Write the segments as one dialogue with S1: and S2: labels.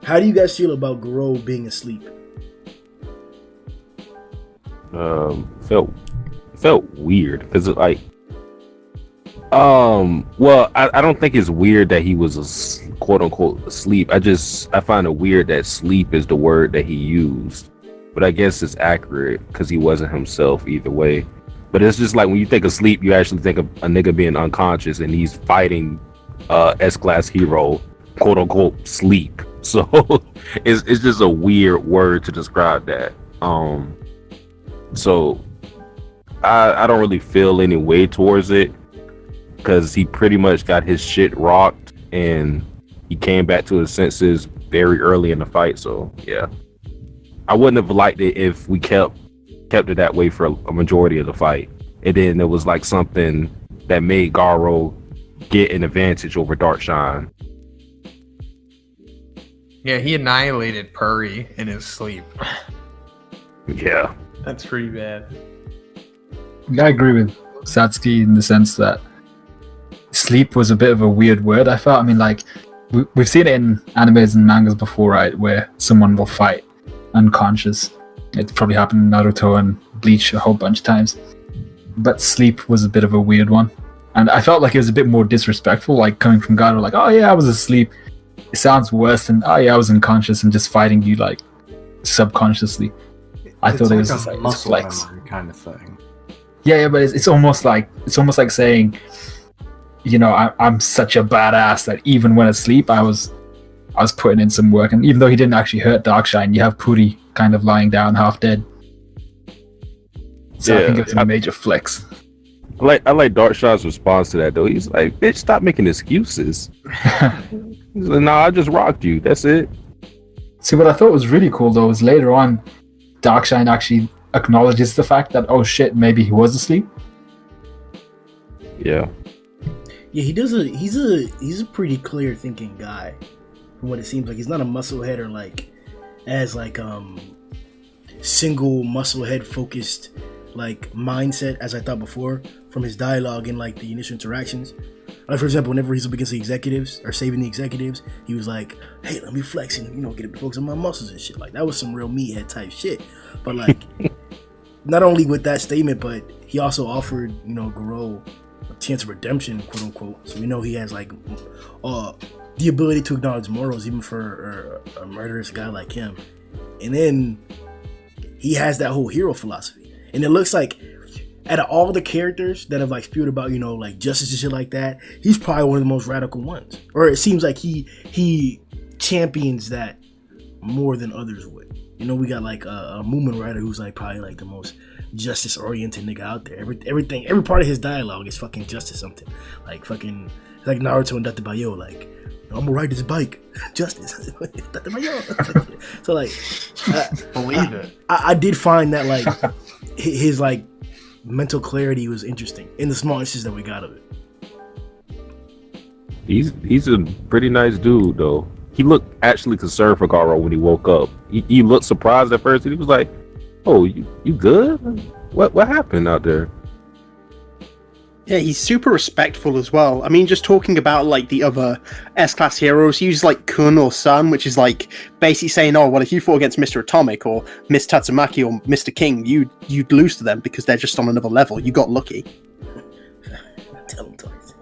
S1: How do you guys feel about Garou being asleep?
S2: Felt weird because like well, I don't think it's weird that he was quote unquote asleep. I find it weird that sleep is the word that he used, but I guess it's accurate because he wasn't himself either way. But it's just like when you think of sleep, you actually think of a nigga being unconscious and he's fighting S-class hero, quote unquote sleep. So it's just a weird word to describe that. So I don't really feel any way towards it because he pretty much got his shit rocked and he came back to his senses very early in the fight. So yeah, I wouldn't have liked it if we kept it that way for a majority of the fight, and then there was like something that made Garou get an advantage over Darkshine.
S3: Yeah, he annihilated Puri in his sleep.
S2: Yeah,
S3: that's pretty bad.
S4: I agree with Satsuki in the sense that sleep was a bit of a weird word. I felt. I mean, like we've seen it in animes and mangas before, right? Where someone will fight unconscious. It's probably happened in Naruto and Bleach a whole bunch of times. But sleep was a bit of a weird one, and I felt like it was a bit more disrespectful, like coming from Garou, like, "Oh yeah, I was asleep." It sounds worse than, "Oh yeah, I was unconscious and just fighting you like subconsciously." I thought it was just like
S5: muscle
S4: flex
S5: memory kind of thing.
S4: Yeah, but it's almost like saying, you know, I'm such a badass that even when asleep, I was putting in some work, and even though he didn't actually hurt Darkshine, you have Puri kind of lying down half dead. So yeah, I think it's a major flex.
S2: I like Darkshine's response to that though. He's like, "Bitch, stop making excuses." He's like, "Nah, I just rocked you. That's it."
S4: See, what I thought was really cool though was later on, Darkshine actually acknowledges the fact that, oh shit, maybe he was asleep.
S2: Yeah.
S1: Yeah, he's a pretty clear thinking guy, from what it seems like. He's not a musclehead or like as like single musclehead focused like mindset as I thought before from his dialogue and like the initial interactions. Like for example, whenever he's up against the executives or saving the executives, he was like, "Hey, let me flex and get him to focus on my muscles and shit." Like that was some real meathead type shit. But like, not only with that statement, but he also offered Garou a chance of redemption, quote unquote. So we know he has like the ability to acknowledge morals even for a murderous guy like him. And then he has that whole hero philosophy. And it looks like out of all the characters that have like spewed about, like justice and shit like that, he's probably one of the most radical ones. Or it seems like he champions that more than others would. We got like a Moomin writer who's like probably like the most justice oriented nigga out there. Every part of his dialogue is fucking justice something. Like fucking like Naruto and Databayo, like, "I'm gonna ride this bike, justice." So like,
S3: believe it.
S1: I did find that like his like mental clarity was interesting in the small instances that we got of it.
S2: He's a pretty nice dude though. He looked actually concerned for Garou when he woke up. He looked surprised at first, and he was like, "Oh, you good? What happened out there?"
S6: Yeah, he's super respectful as well. I mean, just talking about like the other S-class heroes, he uses like Kun or Sun, which is like basically saying, "Oh, well, if you fought against Mr. Atomic or Miss Tatsumaki or Mr. King, you'd lose to them because they're just on another level. You got lucky."
S1: Tell him twice.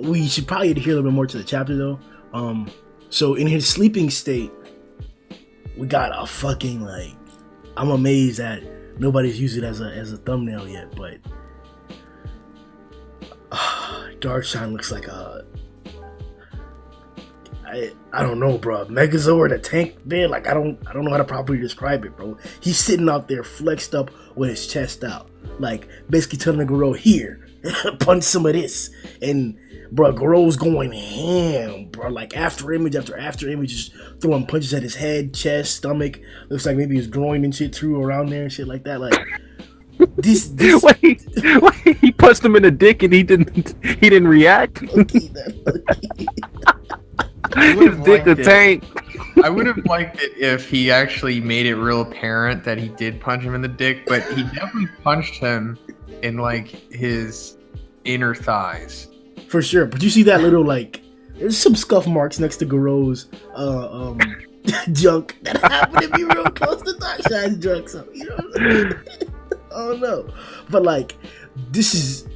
S1: We should probably adhere a little bit more to the chapter though. So in his sleeping state, we got a fucking like, I'm amazed that nobody's used it as a thumbnail yet, but Darkshine looks like I don't know, bro, Megazord in a tank bed. Like I don't know how to properly describe it, bro. He's sitting out there flexed up with his chest out, like basically telling the Garou, "Here, punch some of this." And bro, Garou's going ham, bro. Like after image after image, just throwing punches at his head, chest, stomach. Looks like maybe his groin and shit threw around there and shit like that. Like this.
S2: Wait, he punched him in the dick and he didn't react. His dick a tank.
S3: I would have liked it if he actually made it real apparent that he did punch him in the dick, but he definitely punched him in like his inner thighs.
S1: For sure. But you see that little like There's some scuff marks next to Garou's junk that happened to be real close to Darkshine's junk. So you know what I'm saying? Oh no, but like this is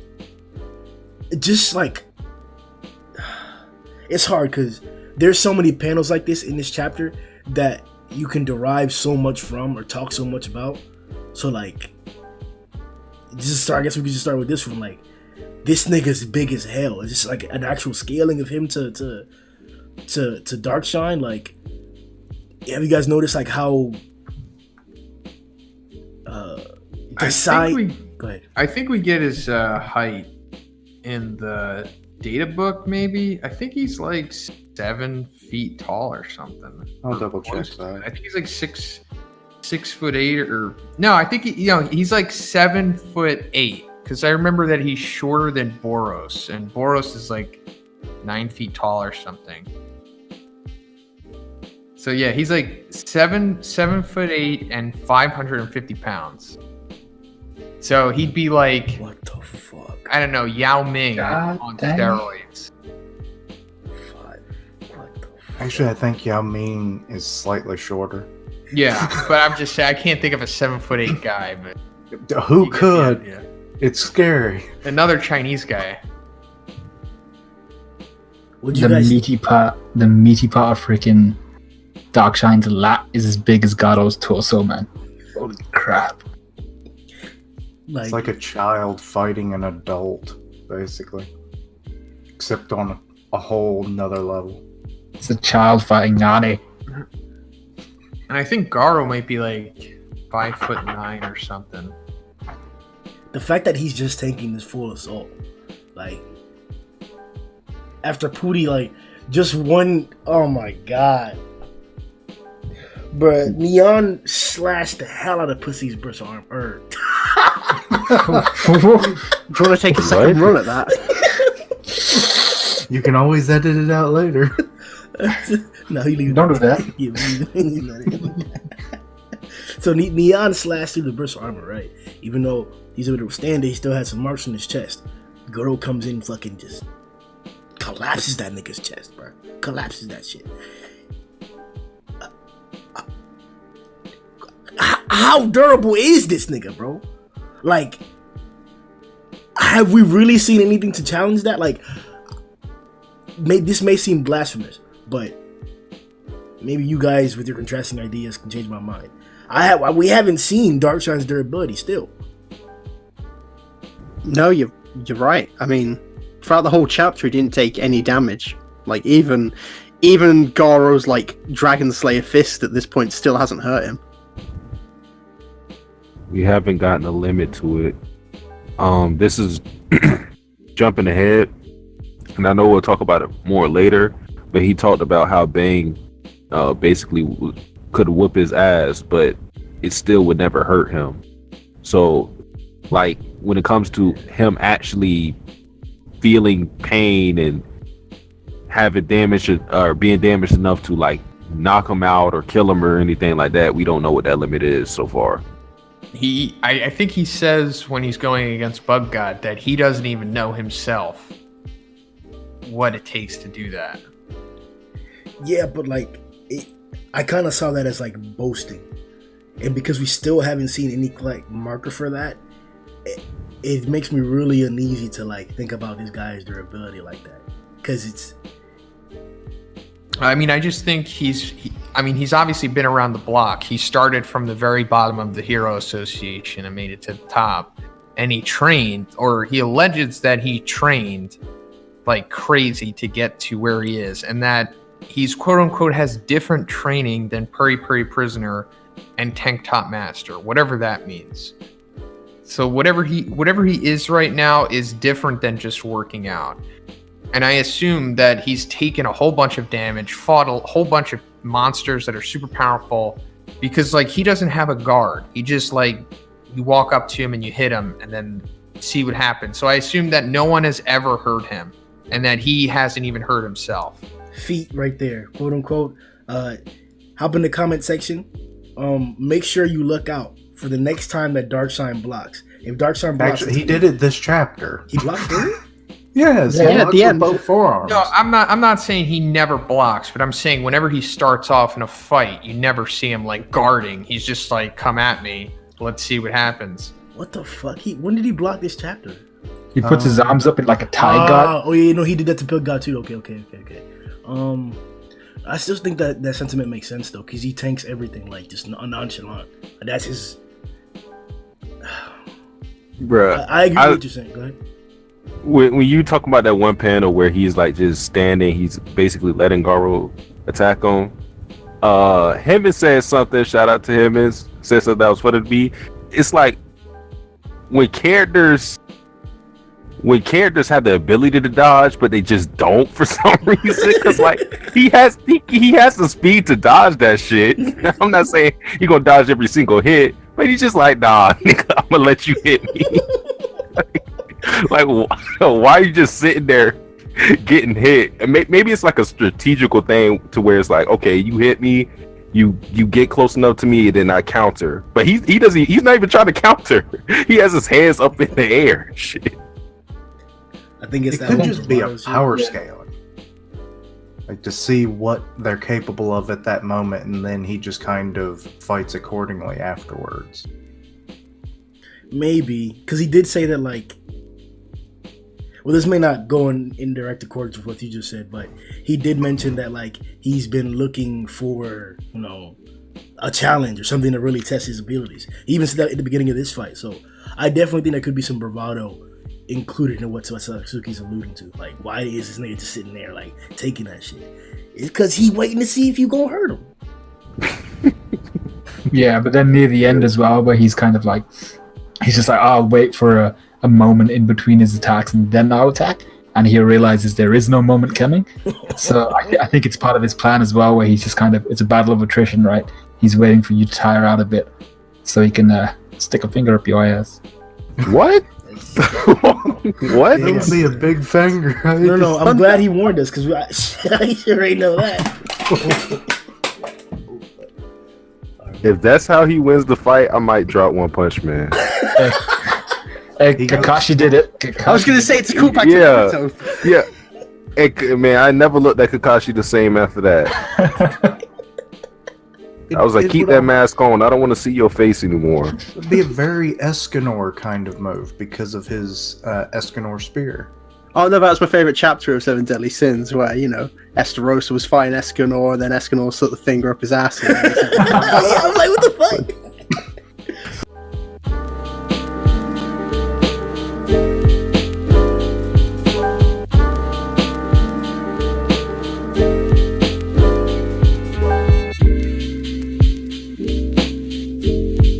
S1: just like it's hard because there's so many panels like this in this chapter that you can derive so much from or talk so much about. So like, just start. I guess we could just start with this one. Like, this nigga's big as hell. It's just like an actual scaling of him to Darkshine. Like, have you guys noticed like how the side? Go ahead.
S3: I think we get his height in the data book. Maybe I think he's like 7 feet tall or something.
S5: I'll double check that.
S3: I think he's like 6'8" or no. I think he's like 7'8" because I remember that he's shorter than Boros, and Boros is like 9 feet tall or something. So yeah, he's like 7'8" and 550 pounds. So he'd be like,
S1: What the fuck?
S3: I don't know, Yao Ming on steroids.
S5: Actually, I think Yao Ming is slightly shorter.
S3: Yeah, but I'm just saying I can't think of a 7'8" guy. But
S5: Who could?
S3: Yeah,
S5: It's scary.
S3: another Chinese guy.
S1: Would you
S4: The
S1: guys?
S4: meaty part of freaking Darkshine's lap is as big as Garou's torso, man. Holy crap.
S5: It's like a child fighting an adult, basically. Except on a whole nother level.
S4: It's a child fighting Nani.
S3: And I think Garou might be like 5'9" or something.
S1: The fact that he's just taking this full assault, like after Pooty, like just one. Oh my god, bruh, Neon slashed the hell out of Pussy's brit's arm.
S6: Do you want to take a second run at that?
S5: You can always edit it out later.
S1: No, he leave.
S4: Don't do that.
S1: So Neon slashed through the brit's armor, right? Even though he's able to withstand it, he still had some marks on his chest. Garou comes in, fucking just collapses that nigga's chest, bro. Collapses that shit. How durable is this nigga, bro? Like, have we really seen anything to challenge that? Like, this may seem blasphemous, but maybe you guys with your contrasting ideas can change my mind. We haven't seen Darkshine's durability still.
S6: No, you're right. I mean, throughout the whole chapter, he didn't take any damage. Like even Garou's like Dragon Slayer fist at this point still hasn't hurt him.
S2: We haven't gotten a limit to it. This is jumping ahead, and I know we'll talk about it more later, but he talked about how Bang basically could whoop his ass, but it still would never hurt him. So, like, when it comes to him actually feeling pain and having damage or being damaged enough to like knock him out or kill him or anything like that, we don't know what that limit is so far.
S3: I think he says when he's going against Bug God that he doesn't even know himself what it takes to do that.
S1: Yeah, but like, I kind of saw that as like boasting, and because we still haven't seen any like marker for that, it makes me really uneasy to like think about this guy's durability like that, because it's.
S3: I mean, I just think he's obviously been around the block. He started from the very bottom of the Hero Association and made it to the top. And he trained, or he alleges that he trained like crazy to get to where he is. And that he's quote unquote has different training than Puri Puri Prisoner and Tank Top Master, whatever that means. So whatever he is right now is different than just working out. And I assume that he's taken a whole bunch of damage, fought a whole bunch of monsters that are super powerful, because like he doesn't have a guard. He just like, you walk up to him and you hit him and then see what happens. So I assume that no one has ever hurt him and that he hasn't even hurt himself.
S1: Feet right there, quote unquote. Hop in the comment section. Make sure you look out for the next time that Darkshine blocks. If Darkshine blocks,
S5: Actually, he did it this chapter.
S1: He blocked it?
S5: Yes,
S6: Yeah,
S5: he
S6: at
S5: blocks
S6: the
S5: with
S6: end.
S5: both forearms.
S3: No, I'm not saying he never blocks, but I'm saying whenever he starts off in a fight, you never see him like guarding. He's just like, come at me. Let's see what happens.
S1: What the fuck? When did he block this chapter?
S4: He puts his arms up in like a tie guard.
S1: Oh yeah, no, he did that to Pilgar too. Okay. I still think that sentiment makes sense though, because he tanks everything like just nonchalant. That's his.
S2: Bruh.
S1: I agree with what you're saying. Go ahead.
S2: When you talk about that one panel where he's like just standing, he's basically letting Garou attack him. Hemmings said something. Shout out to Hemmings. Said something that was funny to me. It's like when characters have the ability to dodge, but they just don't for some reason. Because like he has the speed to dodge that shit. I'm not saying he gonna dodge every single hit, but he's just like, nah, nigga, I'm gonna let you hit me. like why are you just sitting there getting hit? And maybe it's like a strategical thing to where it's like, okay, you hit me, you get close enough to me, then I counter. But he's not even trying to counter. He has his hands up in the air. Shit.
S1: I think
S5: It could just be a power scaling. Like to see what they're capable of at that moment, and then he just kind of fights accordingly afterwards.
S1: Maybe, because he did say that like. Well, this may not go in direct accordance with what you just said, but he did mention that like he's been looking for, a challenge or something to really test his abilities. He even said that at the beginning of this fight. So I definitely think there could be some bravado included in what Satsuki's alluding to. Like, why is this nigga just sitting there like taking that shit? It's because he waiting to see if you gonna hurt him.
S4: Yeah, but then near the end as well, where he's kind of like, he's just like, oh, I'll wait for a moment in between his attacks and then I'll attack. And he realizes there is no moment coming. So I think it's part of his plan as well, where he's just kind of, it's a battle of attrition, right? He's waiting for you to tire out a bit so he can stick a finger up your ass.
S2: What? What?
S5: It would be a big finger. Right?
S1: No, I'm glad he warned us because I sure ain't know that.
S2: If that's how he wins the fight, I might drop One Punch Man.
S4: Hey, Kakashi did it.
S6: I was gonna say it's a cool back
S2: Yeah.
S6: to Naruto.
S2: Yeah. Hey, man, I never looked at Kakashi the same after that. I was like, keep that mask on. I don't want to see your face anymore.
S5: It would be a very Escanor kind of move because of his Escanor spear.
S6: Oh no, that's my favorite chapter of Seven Deadly Sins, where Estarossa was fighting Escanor, and then Escanor slipped the finger up his ass. And
S1: I'm like, what the fuck?